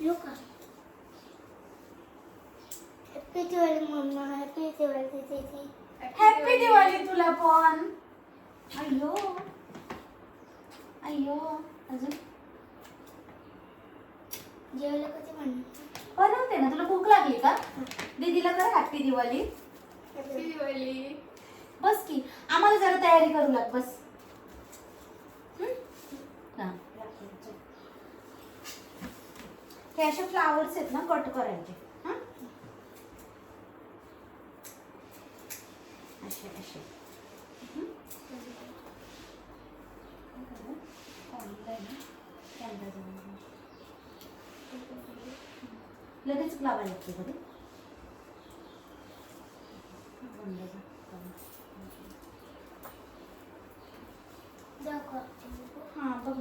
येऊ का? हॅपी दिवाळी मम्मा, हॅपी दिवाळी दीदी. हॅपी दिवाळी तुला पण. अय्यो अय्यो. अजून जेवायला कधी म्हणणार? बनवते ना. तुला भूक लागली का? दीदीला कर हॅपी दिवाळी. हॅपी दिवाळी. बस की आम्हाला जरा तयारी करू लाग. बस. हा. हे असे फ्लावर्स आहेत ना, कट करायचे. हा असे असे. लगेच लावायला लागते कधी. जाऊ का? हा बघ.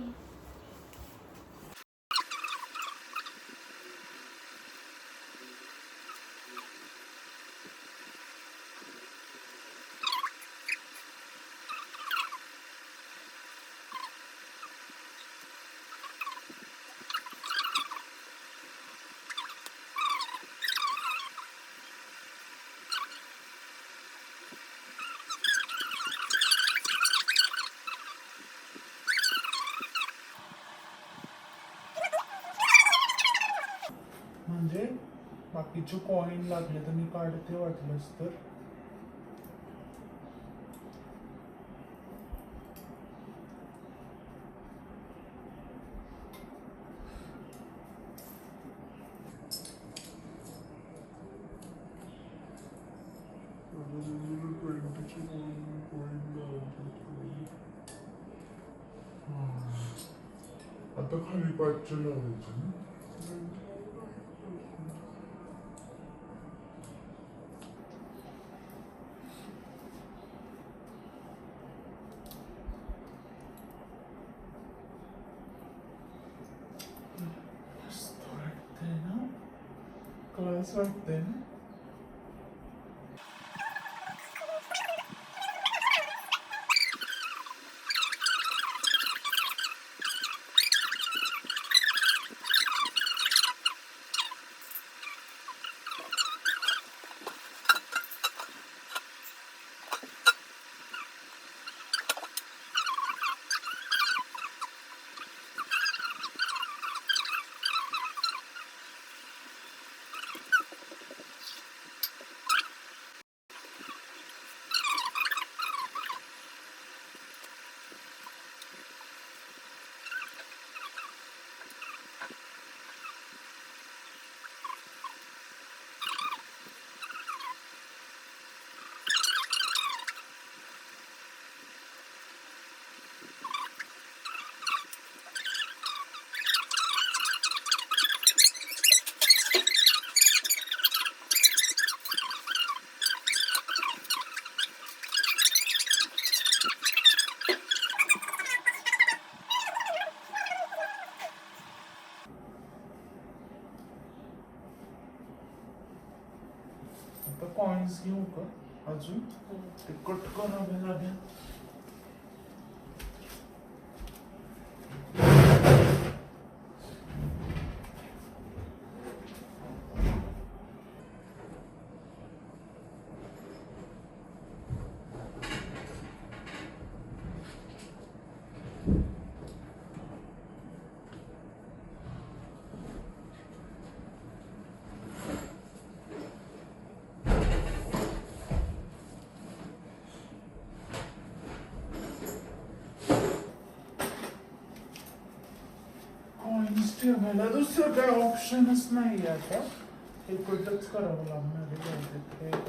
म्हणजे बाकीचे कॉइन लागले तर मी काढते वाटलंच तर. आता खाली पाचशे लावायचे ना. मस्त वाटतंय ना, क्लास वाटतंय ना. आता कॉइन्स घेऊ का अजून? ते कट करावे लागेल. कॉइन्स ठेवायला दुसरं काय ऑप्शनच नाही आता. हे कटच करावं लागणार आहे.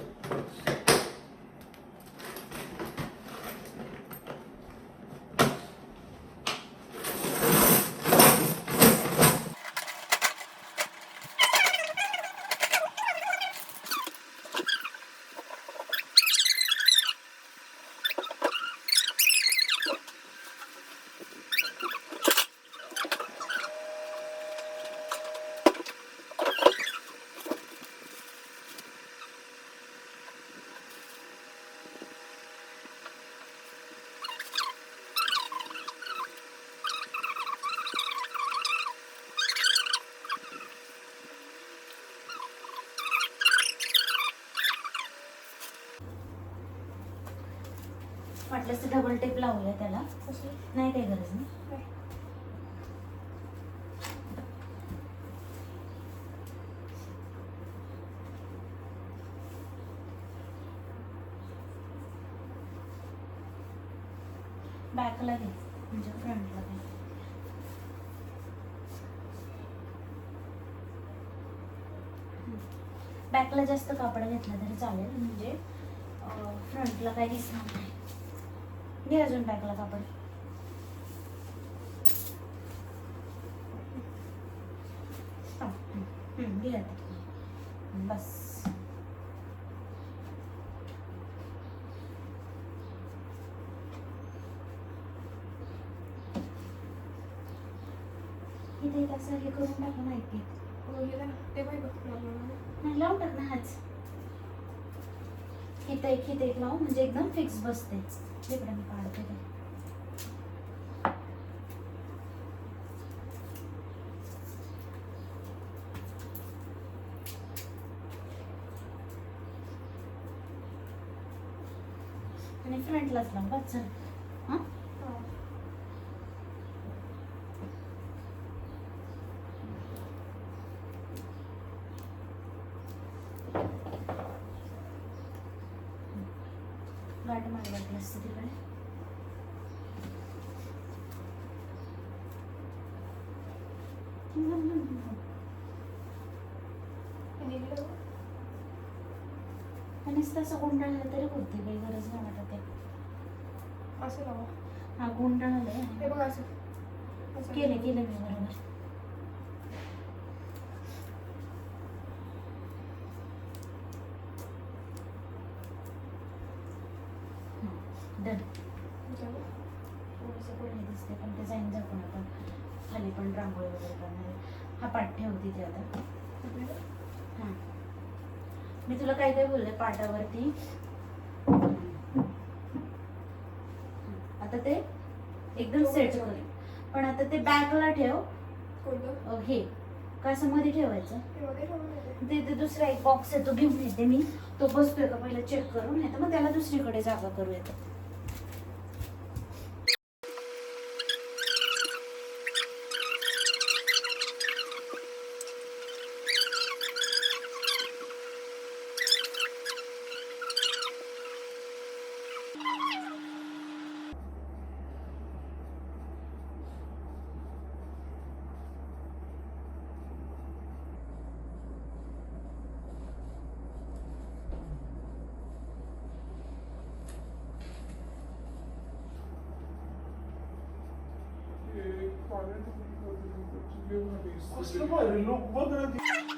वाटलंस तर डबल टेप लावूया त्याला. कशी नाही काही गरज नाही. काय बॅकला घे म्हणजे फ्रंटला घे. बॅकला जास्त कापड घेतलं तरी चालेल म्हणजे फ्रंटला काही दिसणार नाही. घे अजून बॅकला कापड. घे आता. बस. इथे एक असं हे करून टाका माहिती. ते पाहिजे नाही लावून टाक ना हाच. इथे एक लावू म्हणजे एकदम फिक्स बसते. तिकडे मी काढते ते. आणि फ्रंटलाच लाव बस. चल हां गाठ मारली असते तिकडे. आणि तसं गुंडाळलं तरी होते काही गरज नाही वाटत आहे. असं लावा हा गुंडाळलंय. हे बघ असं केलं मी बरोबर. डन. थोडंसं पुढे दिसते पण ते जाईन झाकून आपण खाली पण रांगोळी वगैरे करणार आहे. हा पाठ ठेवते ते आता. हां मी तुला काय काय बोलले पाटावरती. आता ते एकदम सेट कर. पण आता ते बॅकला ठेव. हे कसं मध्ये ठेवायचं. ते दुसरा एक बॉक्स आहे तो घेऊन येते मी. तो बसतोय का पहिला चेक करून. नाही तर मग त्याला दुसरीकडे जागा करू येतं. कसलं भारी लोक बघ ना ती.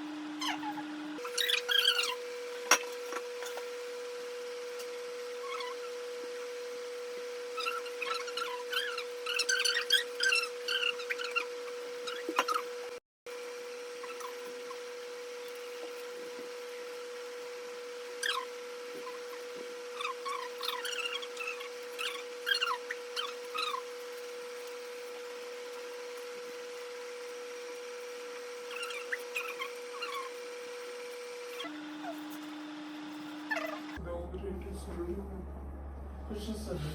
कशासाठी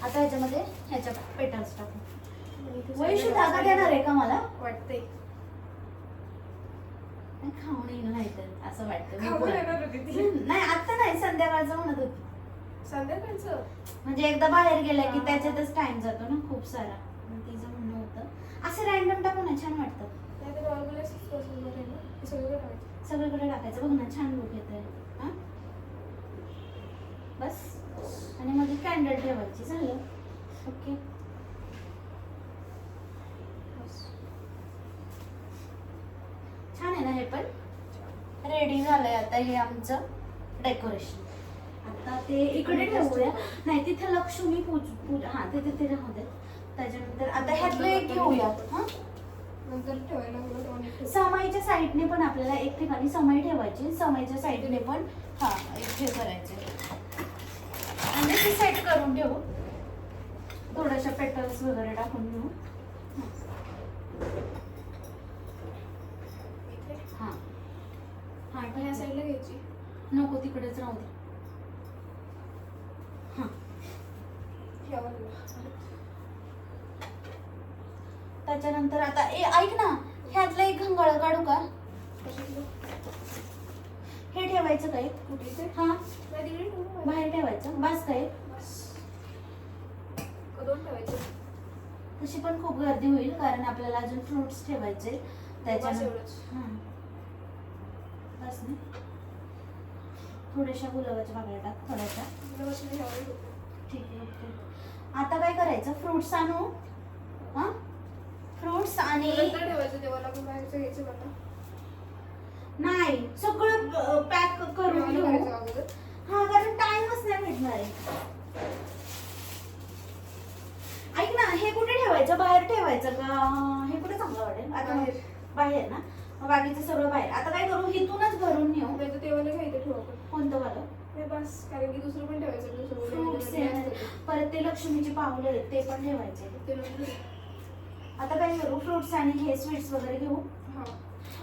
आता ह्याच्यामध्ये ह्याच्या पेटल्स टाकू. वैशू धागा देणार आहे का मला वाटतंय. खाऊन येईल नाही तर असं वाटतं. खाऊन येणार होती ती. नाही आता नाही संध्याकाळचं म्हणत होती. संध्याकाळचं म्हणजे एकदा बाहेर गेलं की त्याच्यातच टाइम जातो ना खूप सारा. मग तिचं म्हणणं होतं असं रॅन्डम टाकू ना छान वाटतं. नाही तर नॉर्मल असंच पसंत आहे ना. हे सगळं टाकायचं. सगळीकडे टाकायचं बघ ना छान लुक येतोय. हा बस. आणि मध्ये कॅन्डल ठेवायची. झालं. ओके. छान आहे ना हे पण. रेडी झालंय आता हे आमचं डेकोरेशन. आता ते इकडे ठेवूया. नाही तिथे लक्ष्मी पूजा हा ते तिथे राहू दे. त्याच्यानंतर आता ह्यातलं एक घेऊया. हा नंतर ठेवायला समाईच्या साईडने पण आपल्याला एक ठिकाणी समाई ठेवायची. समाईच्या साईडने पण हा एक हे करायचे. आणि ते सेट करून ठेवू. थोड्याशा पेटल्स वगैरे टाकून घेऊ. हा हा ह्या साईडला घ्यायची. नको तिकडेच राहू दे. हा त्याच्यानंतर आता ऐक ना ह्यातलं एक घंगाळ काढू का? हे ठेवायचं काय? हा बाहेर ठेवायचं. बस काय? दोन ठेवायचे. तशी पण खूप गर्दी होईल कारण आपल्याला अजून फ्रुट्स ठेवायचे त्याच्यानंतर. हा बस ना. थोड्याशा गुलाबाच्या बागड्या टाक. थोड्याशा. ठीक आहे. ओके. आता काय करायचं? फ्रुट्स आणू. हा फ्रुट्स आणि ठेवायचं तेव्हा आपण बाहेरचं घ्यायचं बघा. नाही सगळं पॅक करून घेऊ. हा कारण टाइमच नाही भेटणार आहे. ऐक ना हे कुठे ठेवायचं? बाहेर ठेवायचं का? हे कुठे चांगलं वाटेल? आता बाहेर ना. मग बाकीचं सगळं बाहेर. आता काय करू? इथूनच भरून नेऊ. तेव्हा घ्यायचं ठेवा. कोणतं वालं? बस कारण की दुसरं पण ठेवायचं. फ्रुट्स परत ते लक्ष्मीची पावलं आहेत ते पण ठेवायचे. आता काय करू? फ्रुट्स आणि हे स्वीट्स वगैरे घेऊ.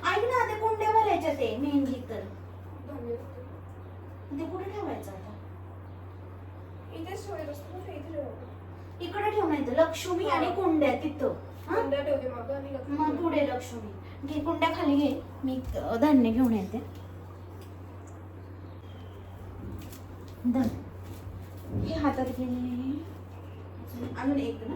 ऐक ना ते कुंड्या भरायच्या ते मेहंदी तर ते कुठे ठेवायचं आता? इथेच ठेवायचं असतं ना. इथे ठेवा. इकडे ठेवून येतं लक्ष्मी आणि कुंड्या तिथं. कुंड्या ठेवते मागं आणि मग पुढे लक्ष्मी. घे कुंड्या खाली घे. मी धान्य घेऊन येते. हे हातात घे. अजून एक ना.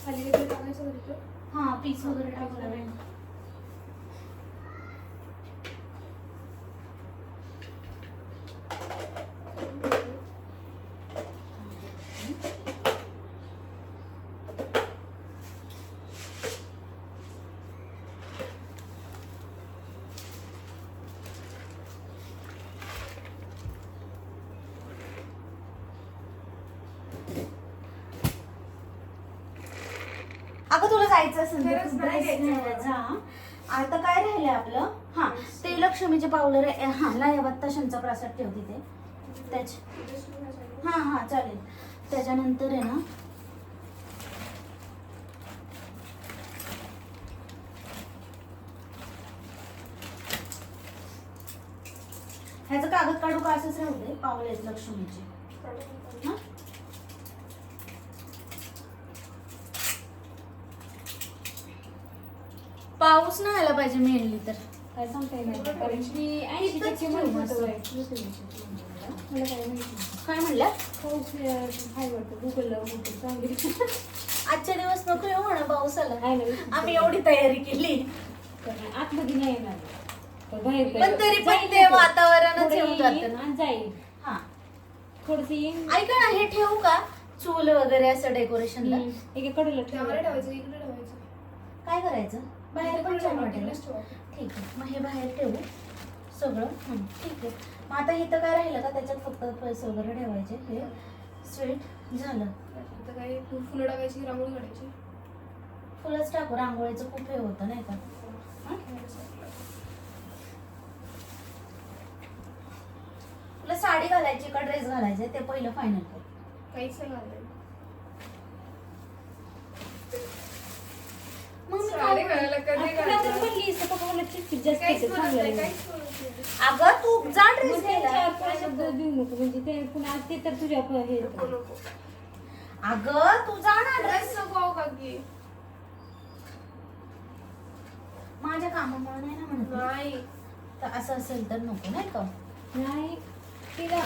खाली वगैरे टाकायचं तिथं. हा पीस वगैरे टाकला. अगं तुला जायचं असेल तर तू ड्रेस घ्यायला जा. आता काय राहिलंय आपलं? हा ते लक्ष्मीचे पावलं. हा लाया बत्ताशांचा प्रसाद ठेव तिथे. हा हा चालेल. त्याच्यानंतर आहे ना ह्याचं कागद काढू का? असंच राहू दे. पावलं आहेत लक्ष्मीचे. हा पाऊस नाही आला पाहिजे मेनली तर. काय सांगता येणार नाही. कारण की 80% महत्त्व आहे. मला काय माहिती. काय म्हणल्या? पाऊस हाय वाटतं. गुगलला वगैरे सांगितलं. आजच्या दिवस नको येऊ म्हणा पाऊस आला. आहे ना. आम्ही एवढी तयारी केली आतमध्ये नाही येणार. तर बाहेर पण तरी पण ते वातावरणच येऊन जातं. जाईल. हा थोडस येईल. ऐका ना हे ठेवू का? चूल वगैरे असं डेकोरेशनला एकीकडे त्यावर ठेवायचं इकडे ठेवायचं. काय करायचं बाहेर पण छान वाटेल ना? तिकडेच ठेवा. ठीक आहे मग हे बाहेर ठेवू सगळं ठीक आहे. मग आता इथं काय राहिलं का त्याच्यात फक्त पैसे वगैरे ठेवायचे. हे स्वीट झालं. आता काय फुलं टाकायची की रांगोळी काढायची. फुलंच टाकू रांगोळीचं खूप हे होतं नाही का. तुला साडी घालायची का ड्रेस घालायचे ते पहिलं फायनल कर. काहीच नाही घालायचं. मग मी साडी काय- घालायला कधी घालायचं? काहीच म्हणत नाही, काहीच म्हणत नाही. अगं तू जा ड्रेस घ्यायला. देऊ नको म्हणजे ते पुन्हा ते तर तुझ्या हे नको नको. अगं तू जा ना ड्रेस. ड्रेस नको हो काकी. माझ्या कामामुळे नाही ना म्हणत मी. नाही. तर असं असेल तर नको नाही का. नाही तिला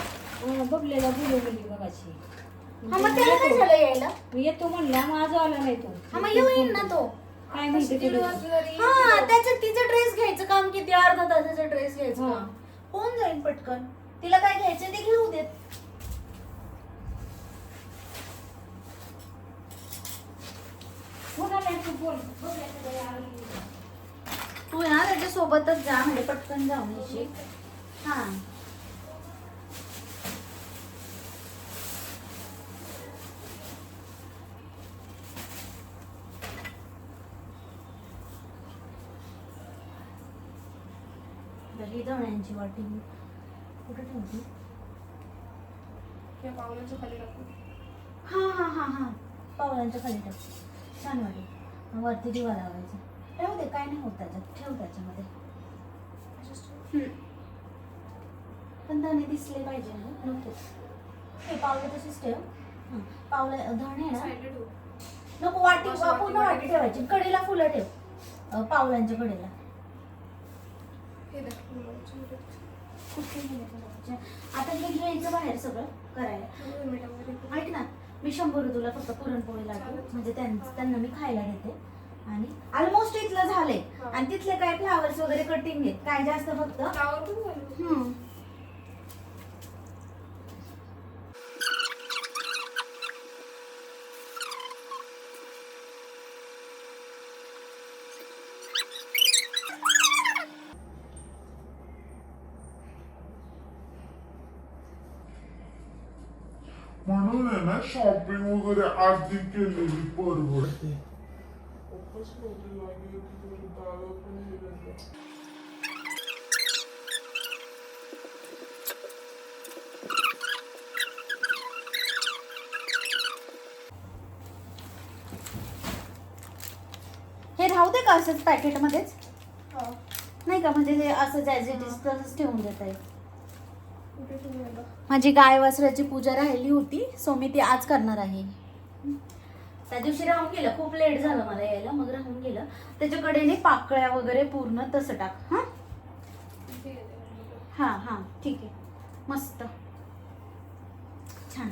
बबलेला बोलवलेली बघाची. हा मग त्याला काय झालं यायला. मी येतो म्हणला माझा आला नाही तो. हा मग येईन ना तो. काय माहिती दीड तुला? वाजले तरी हा त्याच्यात तिचं ड्रेस घ्यायचं काम किती अर्धा तासाचा ड्रेस घ्यायचं हा. काम होऊन जाईल पटकन. तिला काय घ्यायचं ते घेऊ देत. कोण आलाय तू बोल. बबल्याकडे आली. तू ना त्याच्या सोबतच जा म्हणजे पटकन जाऊन येशील. हा ही धण्यांची वाटी कुठे ठेवली. या पावलाच्या खाली टाकू. हा हा हा हा पावलांच्या खाली टाक. छान वाटेल. मग वरती दिवा लावायचा. ठेवू दे काय नाही होत त्याच्यात. ठेव त्याच्यामध्ये. पण धणे दिसले पाहिजे ना. नको हे पावलं तशीच ठेव. पावलं धणे ना साईडला ठेवू. नको. वाटी असं वाटी- पूर्ण वाटी ठेवायची. कडेला फुलं ठेव. पावलांच्या कडेला. हे धर, फुलाची. आता हे घ्यायचं बाहेर सगळं करायला. मीठामध्ये. ऐक ना मी 100 तुला फक्त पुरणपोळी लागू म्हणजे त्यांना मी खायला देते. आणि ऑलमोस्ट इथलं झालंय. आणि तिथले काय फ्लावर्स वगैरे कटिंग आहेत काय जास्त फक्त. फ्लावर पण घालू. म्हणून आहे ना शॉपिंग वगैरे आधी केलेली परवडते. हे राहू दे का असंच पॅकेटमध्येच हा. नाही का म्हणजे हे असंच ॲज इट इज तसंच ठेवून देत आहे. कुठे ठेवू याला? माझी गाय वासराची पूजा राहिली होती सो मी ती आज करणार आहे. त्या दिवशी राहून गेलं. खूप लेट झालं मला यायला मग राहून गेलं. त्याच्याकडे पाकळ्या वगैरे पूर्ण तसं टाक. हा इथे येते. हा हा ठीक आहे मस्त छान.